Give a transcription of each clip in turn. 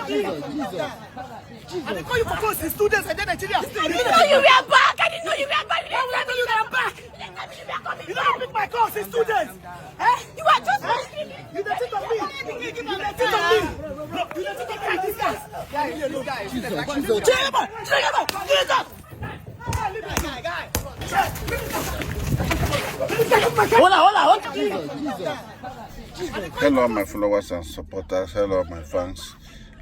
I call you for phone since 2 days and then Nigeria. I didn't know you were back. I didn't know you were back. Why would I tell you that I'm back? You don't pick my call since 2 days. You are just You don't think of me. You don't think of me. You don't think of me. This guy. Hold on. Hello, my followers and supporters. Hello, my fans.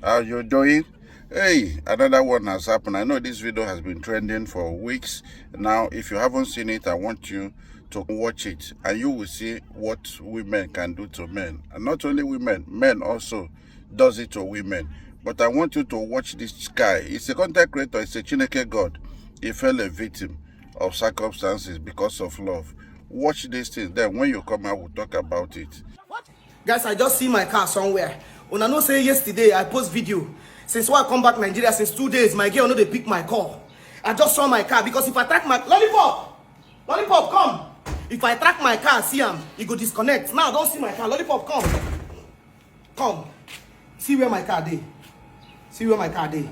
How you doing? Hey, another one has happened. I know this video has been trending for weeks now. If you haven't seen it, I want you to watch it, and you will see what women can do to men. And not only women, men also does it to women. But I want you to watch this guy. He's a content creator. He's a Chineke God. He fell a victim of circumstances because of love. Watch this thing. Then when you come out, we'll talk about it. Guys, I just see my car somewhere. Una know say yesterday I post video. Since I come back Nigeria since 2 days, my girl know they pick my call. I just saw my car because if I track my lollipop, come. If I track my car, see him, he go disconnect. Now don't see my car. Lollipop, come. See where my car dey. See where my car dey.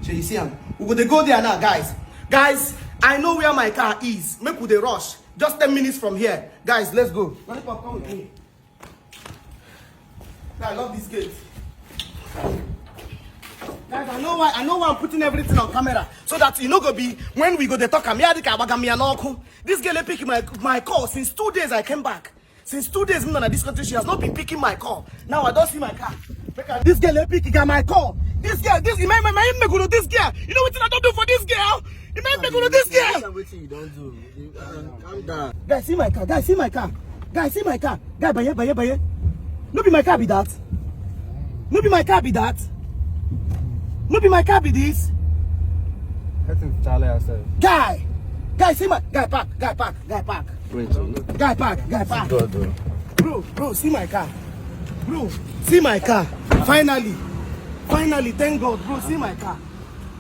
So you see him. We go there now, guys. Guys, I know where my car is. Make we dey rush. Just 10 minutes from here. Guys, let's go. Lollipop, come with me. I love this gate. Guys, I know why I'm putting everything on camera. So that you know go be when we go to talk this girl pick my call since 2 days I came back. Since 2 days in this country, she has not been picking my call. Now I don't see my car. This girl pick my call. This girl, this girl. You know what I don't do for this girl? You know this girl? You don't do. Calm down. Guys, see my car. Guys, see my car. Guy, baye. No be my car be that. No be my car be that. No be my car be this. Guy, see my guy park. Wait, Guy park. Bro, see my car. Bro, see my car. Finally, thank God. Bro, see my car.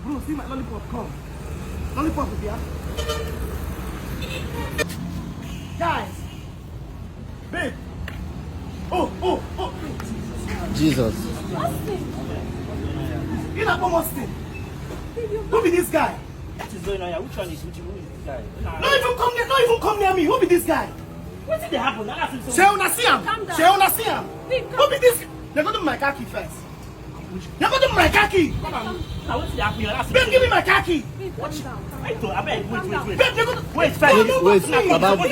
Bro, see my lollipop. Come. Lollipop is here. Guys, babe. Oh. Jesus. You not almost thing. Who be this guy? What is going on here? Which one is this guy? Don't even come near me. Who be this guy? What did they happen? She wanna see him. Who be this? They go to my car key first. They go to my car key. Now what did happen here? Babe, give me my car key. Wait, wait. Babe, they go to... Wait, first. Wait,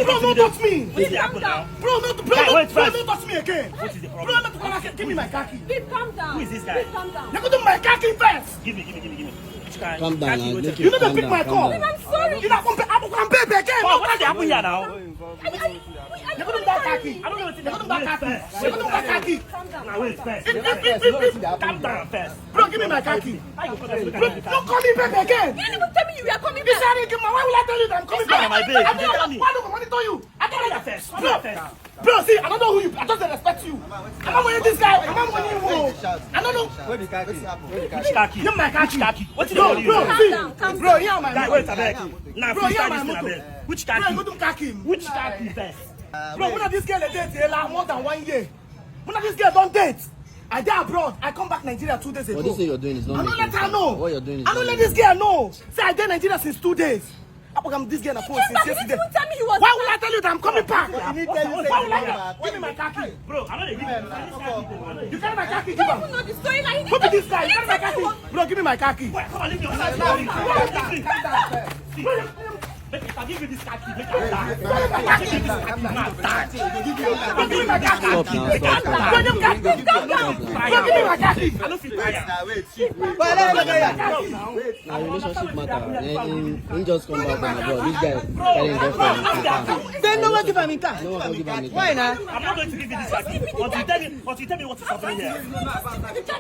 Bro, don't touch me. What did happen now? Bro, don't touch me again. What is the Bro, problem? give me my car key. Babe, calm down. Who is this guy? Babe, calm down. They go to my car key first. Give me. Which guy? Calm down. You know they pick my call. I'm sorry. You know I'm baby again. Oh, what did happen here now? They go to my car key. I don't know what They go to my car key. first. They go to my car key. Now wait first. Calm down first. Bro, give me my car key. How you come here? Bro, don't call me baby again. You didn't even tell me you were coming This back. why will I tell you that I'm coming back? my babe. You tell me. Why don't I monitor you? I tell you that First. Bro, see, I don't know who you. I just respect you. I'm not winning this guy. I'm not winning you. I don't know. Which khaki? Give me my car key. What is Bro, the bro, Calm see. down, calm Bro, down. yeah, my Guy, motor. wait a bit. Now, Bro, yeah, freestyle my this thing, motor. abeg. Which Bro, khaki? go to car key. Which khaki first? Bro, when this girl date more than 1 year. When this girl don't date. I die abroad. I come back Nigeria 2 days ago. What this thing you're doing is not I don't making let her sense. know. What you're doing is I don't let this girl know. Say I did Nigeria since 2 days. I'm this girl on the phone since You didn't yesterday. even tell me he was Why will I tell you that I'm coming back? Why Why will I give me my car key? Bro, I know they give me. You carry my car key, give You him. don't know the story. Like, Who be this guy? You carry my car key. Bro, give me my car key. Wait, come on, leave me on. Make I give you this khaki. Make I die. Give you this khaki. Now die. Bro, give me my car key. Stop now, stop. Bro, give me my car key. Bro, give me my car key. I don't feel tired. Now relationship matter. He just come back from abroad. This guy carrying girlfriend. Then no one give him car. No one can give him anything. Why not? I'm not going to give you this khaki. But you tell me what is happening here.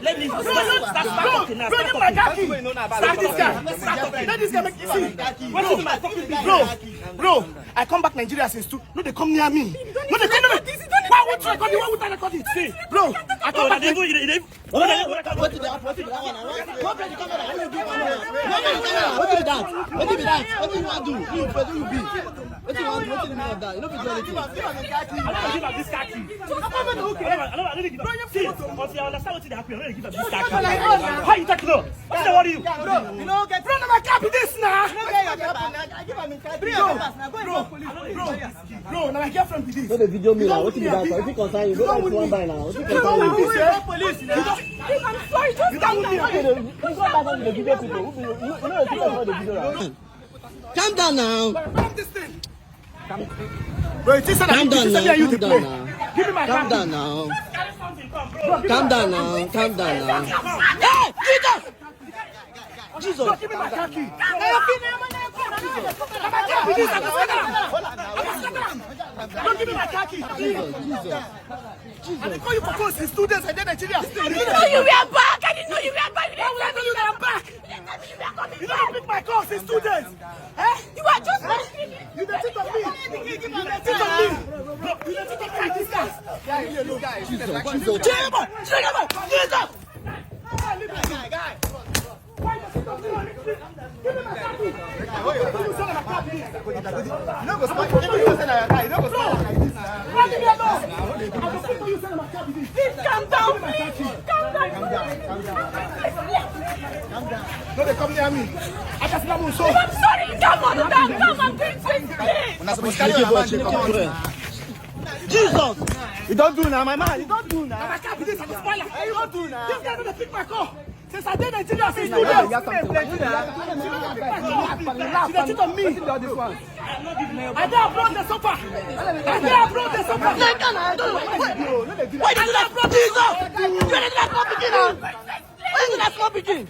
Let me start talking now. Bro, give me my car key. Start this guy. Let this guy make you see. What is my fucking bro, I come back Nigeria since 2. No, they come near me. No, they come near me. Why would want to record it? Why would I record it? See, Bro, I bro, can't they go. What did that? What did that one? What did the camera? What did you do? What did that? What did that? What did you want to do? You be. What do you want? What do you mean of that? You know, be anything. I don't give up this car key. I don't give up. See, once you understand what is happening, I don't give up this car key. How you talking about? What's the worry you? you know, get front of my cap with this now. Bro, now my girlfriend with this. No, the video me now. What did that? What did concern you? Go back to one by now. What did concern you? Police. I'm sorry, just You don't need Okay, you go back to the video people. You know the people for the video. Calm down now. this thing. Bro, it is Calm down now. you Calm to down play. now. Give me my Calm car. down now. Calm down now. Calm down now. Hey, Jesus! Jesus. Give me my car key. Don't give me my car key. Jesus. And they call you for calls in students and then Nigeria. I didn't know you were back. I didn't know you were back. Why would I tell you that I'm back? You don't pick my calls in students. You are just You don't think of me. You don't think of me. You don't think of me. This guy. Jesus. Jesus! calm down, please. Calm down. No, they come near me. I just love you so. I'm sorry. Come on, please. Jesus. You don't do now, my man. You don't do now. I can't be this. I'm a spoiler. You don't do now. This guy gonna pick my call. Since I did Nigeria, since 2 days. She cheat on me. I dare brought the sofa. Why did that brought Jesus? Where did that come begin? Where did that come begin?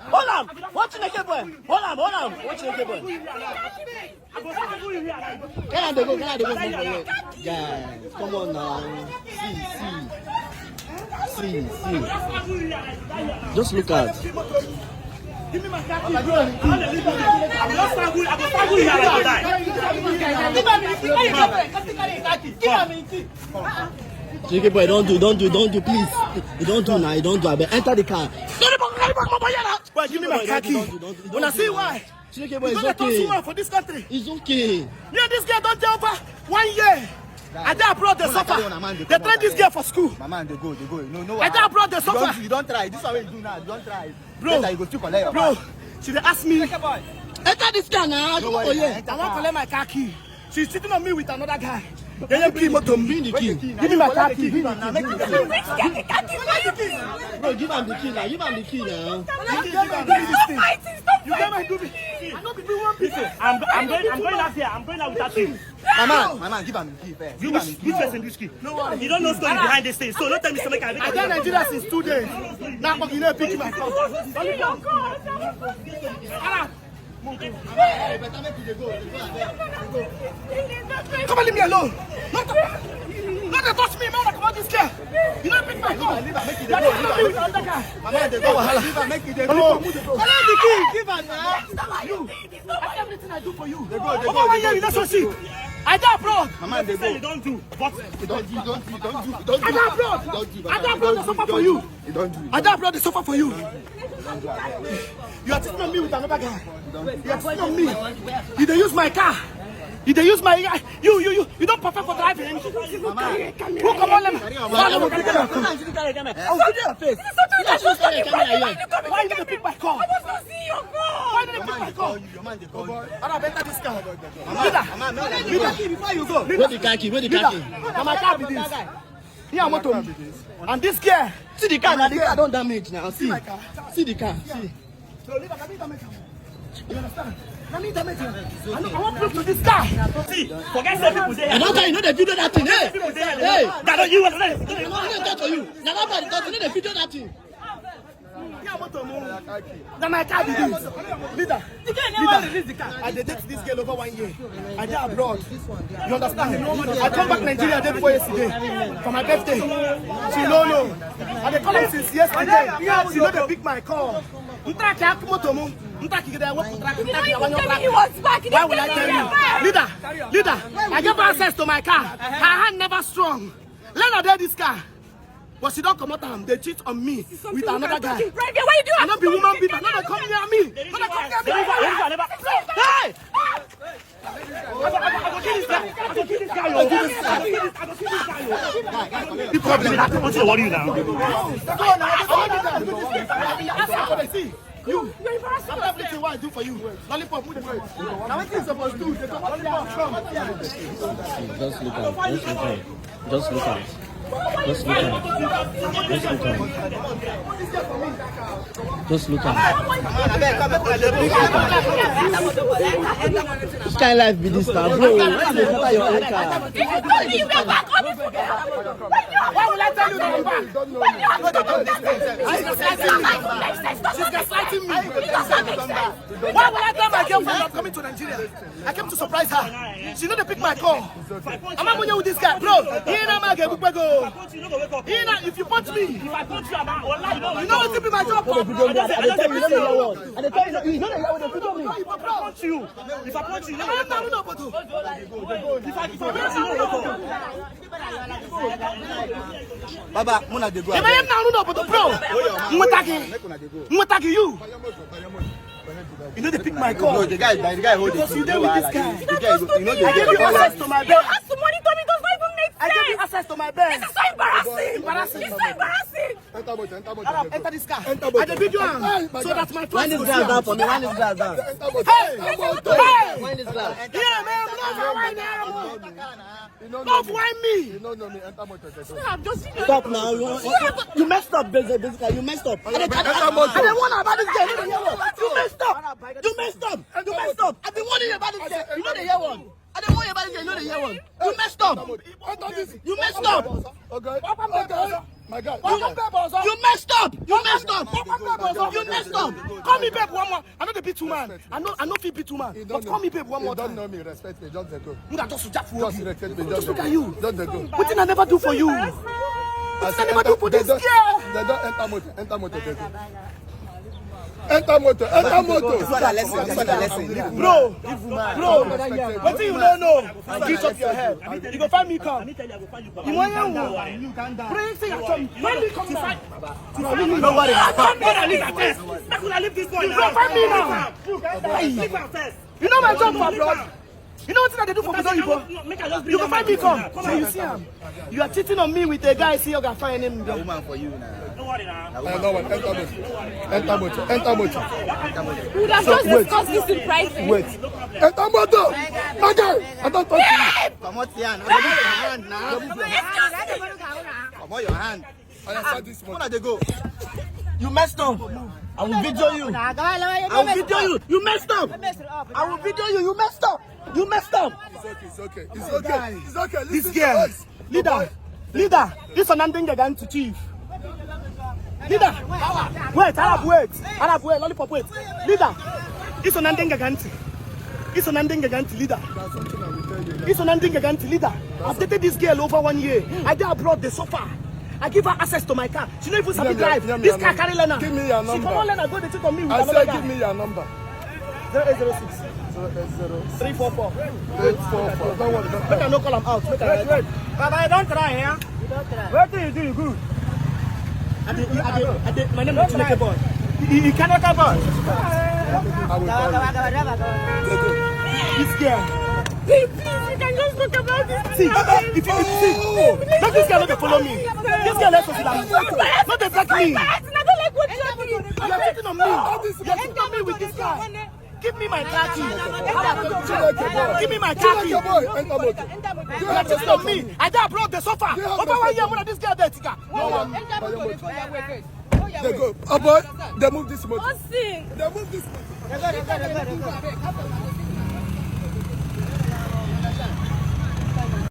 Hold on. What's the naked boy? What's the naked boy? Can I go from here? Guys, come on now. See. Just look at. Give me my car. I'm not struggle. I'm not struggle here. I will die. JK boy, don't do, please. You don't do now. You don't do. I better enter the car. Boy, give me my car key. When I see why. JK boy, You it's don't talk too okay. much for this country. It's okay. Yeah, this girl don't tell over 1 year. I dare brought the suffer. They train this girl for school. My man, they go. No, I dare brought the suffer. you don't try. This is what you do now. You don't try. Bro, Later you go still collect your bro, car. she dey ask me. Enter this car now. No worry, I want to collect my car key. She's sitting on me with another guy. Then you Bring the key. give me my car key. Bro, give him the key now. You get my doobie. I know be doing one piece. I'm going out here. I'm going out without you. My man, give him the key first. You which person this key? You don't know story behind this thing. So don't tell me something. I got Nigeria since 2 days. Now you know picking my phone. Come on, leave me alone. Not to touch me, man. Come on, this girl. You don't pick my phone. My man, they go. Make it go. Collect the key. Give her now. You. I do everything I do for you. Over 1 year, you don't succeed. I die abroad. My man, they Say you go. don't do. But You don't do. I die abroad. I die abroad. The sofa for you. You don't do. I die abroad. The sofa for you. You are sitting on me with another guy. You are sitting on me. You don't use my car. You don't use my you don't prefer for driving. Who come on? I'll video your face. Why you gonna pick my car? Why did they pick my car? Your man, they call you. I better this car. Leader, before you go. Where the car key? Now my car be this. Here I'm motor. And this girl. See the car now. The car don't damage now. See the car. See. So leader, let me damage him. You understand? Let me damage him. I want proof to this car. see, forget say people there. I don't tell you know the video that thing. Hey. People there. Hey. That don't you. I don't talk to you. Now nobody talk. You know the video that thing. Here I'm motor. Now my car be this. Leader. I did date this girl over 1 year. I did abroad. You understand? I come back Nigeria day before yesterday for my birthday. She no know. I dey call her since yesterday. She know they pick my call. You know you tell me he was back. Why will I tell you? Leader, I give her access to my car. Her hand never strong. Let her dare this car. But she don't come out and they cheat on me with another guy. Why you do I not be woman beater. No, they come near me. No, they come near me. Hey! The problem is I don't want to worry you now. You everything what I do for you. Lollipop, put the bread. Now what you supposed to do? Lollipop, come. Just look at it. Just look at it. Just look at it. Just look at it. Just look at it. Which kind of life be this now, bro? Why you enter your own car? Why will I tell you that I'm back? She's gaslighting me. Why will I tell my girlfriend I'm coming to Nigeria? I came to surprise her. She know they pick my call. I'm not going with this guy, bro. If you punch me, you know what's to be my job. If I punch you, if I punch you, Baba, Muna de go. If I am now, no, but bro, Mwataki you. You know they pick my call. No, the guy hold because you there with this guy. The guy, you know, I gave you access to my bed. Ask the money to me does not even make sense. I gave you access to my bed. This is so embarrassing. It's so embarrassing. Arab, enter this car. I did video so that my Wind this glass down for me. Wind this glass down. Hey! Wind this glass. Yeah, man, don't whine me. I'm just Stop now. You messed up, basically. You messed up. I didn't want about this guy. You messed up. You messed up. You messed up. I've been warning you about this guy. You know the year one. I didn't warn you about this guy. You know the year one. You messed up. You messed up. Okay. My God. You messed up. You messed up. You messed up. Call me babe one more. I know the be 2 man. I know fit be 2 man. But call me babe one more You don't time. know me, respect me, just go. You just jack for Just you. respect me, Just look at you. Just go. What did I never do for you? What did I never do for this girl? They don't enter motor, they go. Enter motor. This one a lesson. This one a lesson. Bro, what do you don't know? Get up your head. You go find me come. You want you? Bro, you say you're from. When we come to fight. don't worry. Leave this boy. You go find me now. Leave her first. You know my job for abroad. You know what they do for me, don't you? Make her just You go find me come. So you see him. You are cheating on me with a guy. See you gonna find him. Woman for you now. don't worry now. No one, enter motor. We would have just discussed this in private. Wait. Enter motor. Okay. I don't talk to you. Come on, Tian. I'm your hand now. Come on, your hand. I start this motor. Where they go? You messed up. I will video you. I will video you. You messed up. I will video you. You messed up. You messed up. It's okay. Listen This to girl, us. leader, this is nothing again to chief. Leader, wait, Arab, wait, lollipop, wait. Leader, this is nothing again. It's an ending against leader. It's an ending against leader. I've dated this girl over 1 year. I did abroad the sofa. I give her access to my car. She don't even sabi drive. This car carry Lena. Give me your number. She come on Lena, go they cheat on me with I another said guy. give me your number. 0806 344 844. Don't worry. Make I no call him out. Make I wait. Baba, don't try here. What do you do good? My name is Chineke boy. He cannot come out. I will call you. This girl. Please, we can just talk about this. See, if you see, let this girl not follow me. This girl has to sit down. Not attack me. I don't like what you're doing. You are cheating on me. You are cheating on me with this guy. Give me my car key. Give me my car key. Enter motor. You are cheating on me. I just brought the sofa. Over 1 year, when this girl there, Tika. They go. Oh boy, they move this motor. What's it? They move this motor.